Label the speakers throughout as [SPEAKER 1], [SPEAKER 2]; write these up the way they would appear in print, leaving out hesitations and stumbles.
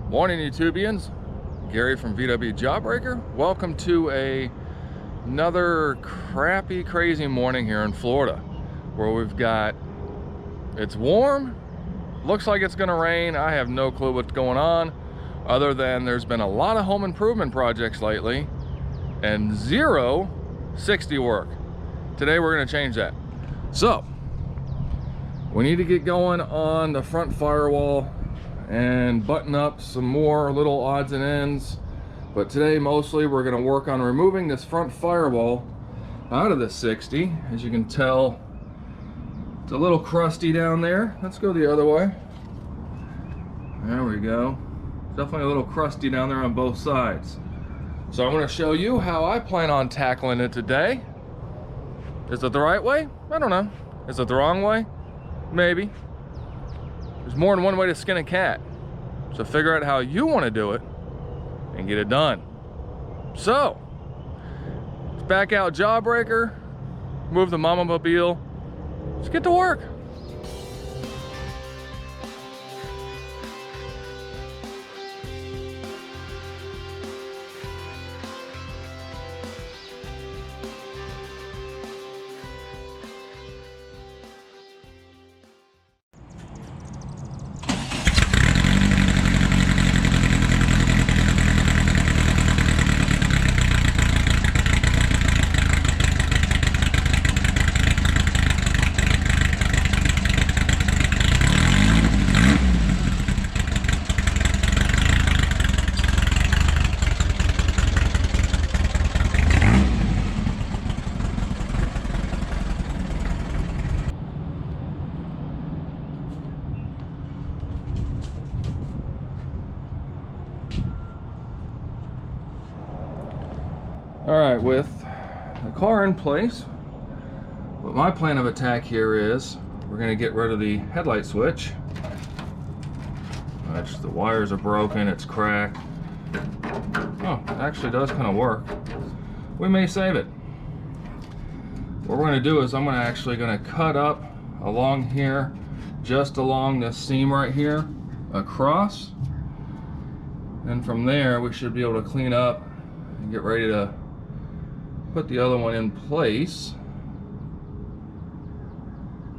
[SPEAKER 1] Morning, YouTubians. Gary from VW Jawbreaker. Welcome to another crappy, crazy morning here in Florida, where it's warm, looks like it's gonna rain. I have no clue what's going on, other than there's been a lot of home improvement projects lately and zero SICKXTY work. Today we're gonna change that. So, we need to get going on the front firewall and button up some more little odds and ends, but today mostly we're going to work on removing this front firewall out of the SICKXTY. As you can tell, it's a little crusty down there. Let's go the other way. There we go. Definitely a little crusty down there on both sides. So I'm going to show you how I plan on tackling it today. Is it the right way? I don't know. Is it the wrong way? Maybe. There's more than one way to skin a cat. So figure out how you want to do it and get it done. So, let's back out Jawbreaker, move the Mama Mobile. Let's get to work. Alright, with the car in place, what my plan of attack here is, we're going to get rid of the headlight switch. Which the wires are broken, it's cracked. Oh, it actually does kind of work. We may save it. What we're going to do is I'm actually going to cut up along here, just along this seam right here, across. And from there we should be able to clean up and get ready to put the other one in place.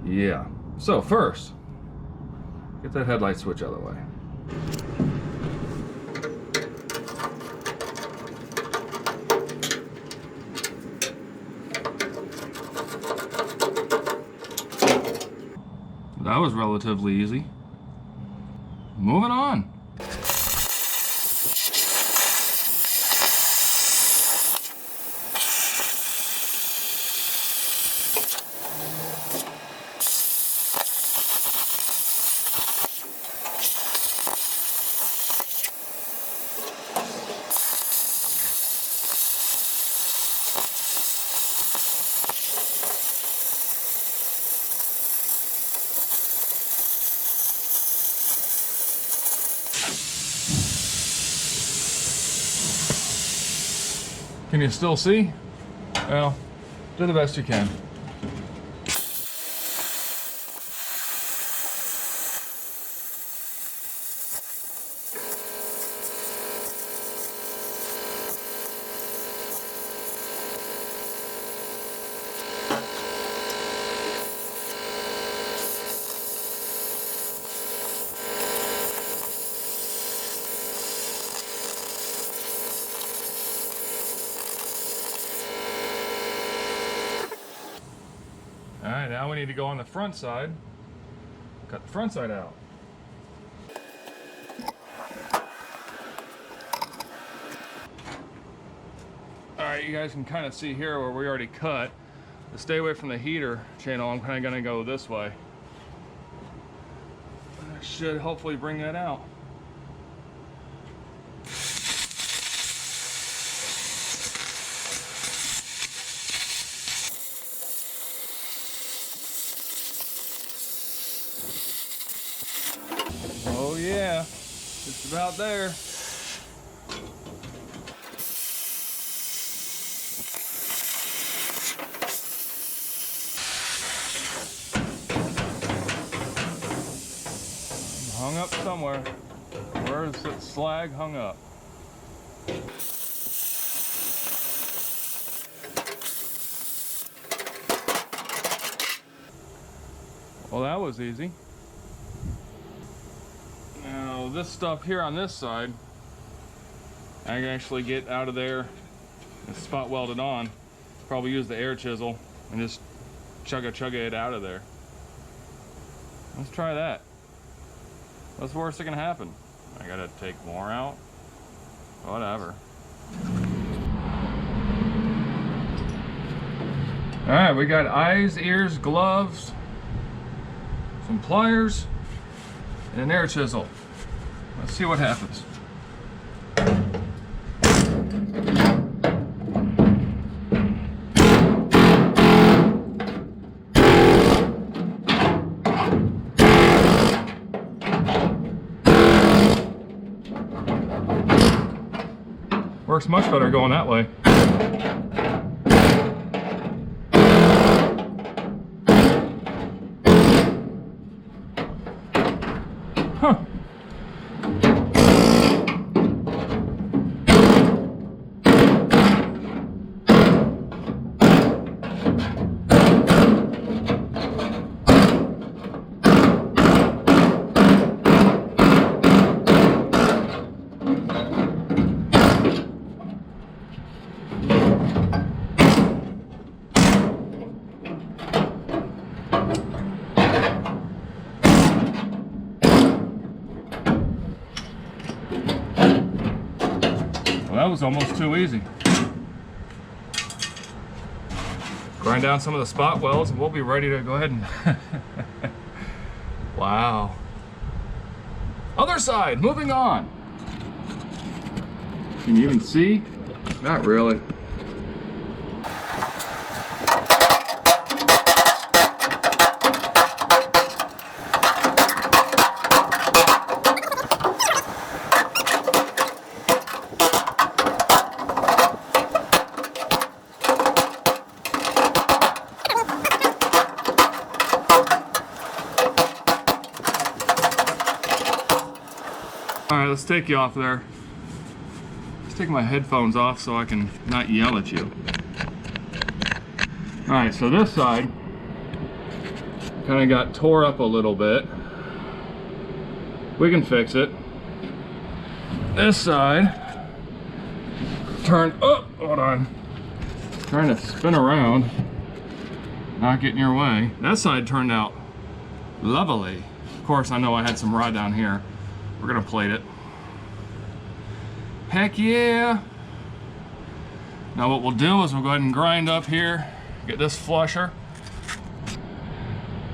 [SPEAKER 1] Yeah. So first, get that headlight switch out of the way. That was relatively easy. Moving on. Can you still see? Well, do the best you can. Alright, now we need to go on the front side. Cut the front side out. Alright, you guys can kind of see here where we already cut. To stay away from the heater channel, I'm kind of going to go this way. That should hopefully bring that out. Oh yeah, just about there. hung up somewhere. Where is that slag hung up? Well, that was easy. Now this stuff here on this side, I can actually get out of there. It's spot welded on. Probably use the air chisel and just chugga it out of there. Let's try that. What's the worst that can happen? I gotta take more out. Whatever. All right, we got eyes, ears, gloves, some pliers, and an air chisel. Let's see what happens. Works much better going that way. Huh. That was almost too easy. Grind down some of the spot welds and we'll be ready to go ahead and wow. Other side, moving on. Can you even see? Not really. Alright, let's take you off there. Let's take my headphones off so I can not yell at you. Alright, so this side kind of got tore up a little bit. We can fix it. This side turned up. Hold on. Trying to spin around. Not getting your way. That side turned out lovely. Of course, I know I had some rod down here. We're gonna plate it. Heck yeah! Now what we'll do is we'll go ahead and grind up here, get this flusher.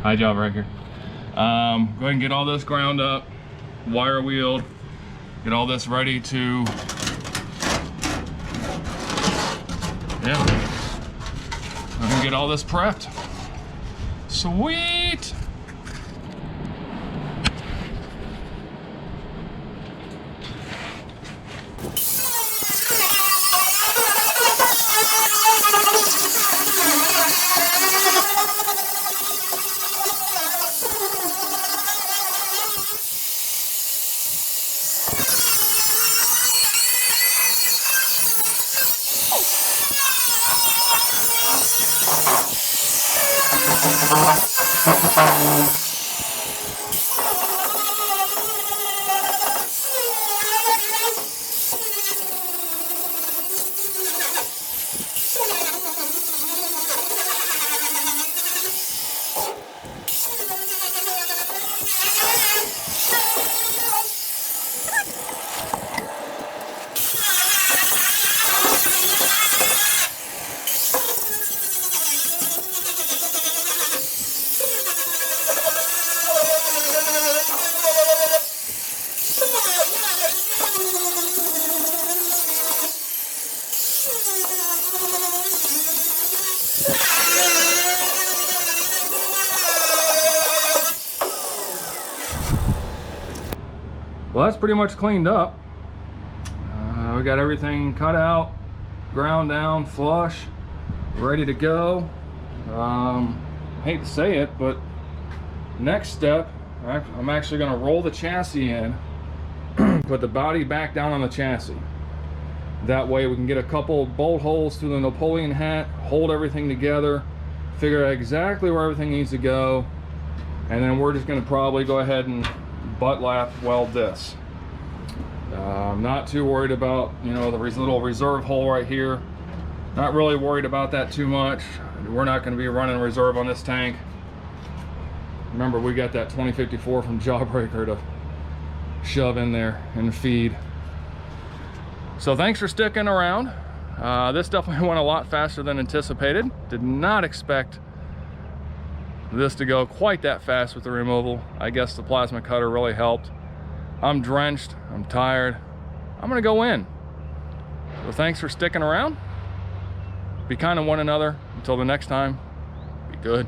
[SPEAKER 1] Hi, Jawbreaker. Go ahead and get all this ground up, wire wheeled, get all this ready to, yeah, go ahead and get all this prepped. Sweet! Well, that's pretty much cleaned up. We got everything cut out, ground down, flush, ready to go. Hate to say it, but next step, I'm actually going to roll the chassis in put the body back down on the chassis. That way we can get a couple bolt holes through the Napoleon hat, hold everything together, figure out exactly where everything needs to go, and then we're just going to probably go ahead and butt lap weld this. I'm not too worried about, you know, the little reserve hole right here. Not really worried about that too much. We're not going to be running reserve on this tank. Remember, we got that 2054 from Jawbreaker to shove in there and feed. So thanks for sticking around. This definitely went a lot faster than anticipated. Did not expect this to go quite that fast with the removal. I guess the plasma cutter really helped. I'm drenched, I'm tired. I'm gonna go in. So thanks for sticking around. Be kind to one another. Until the next time, be good.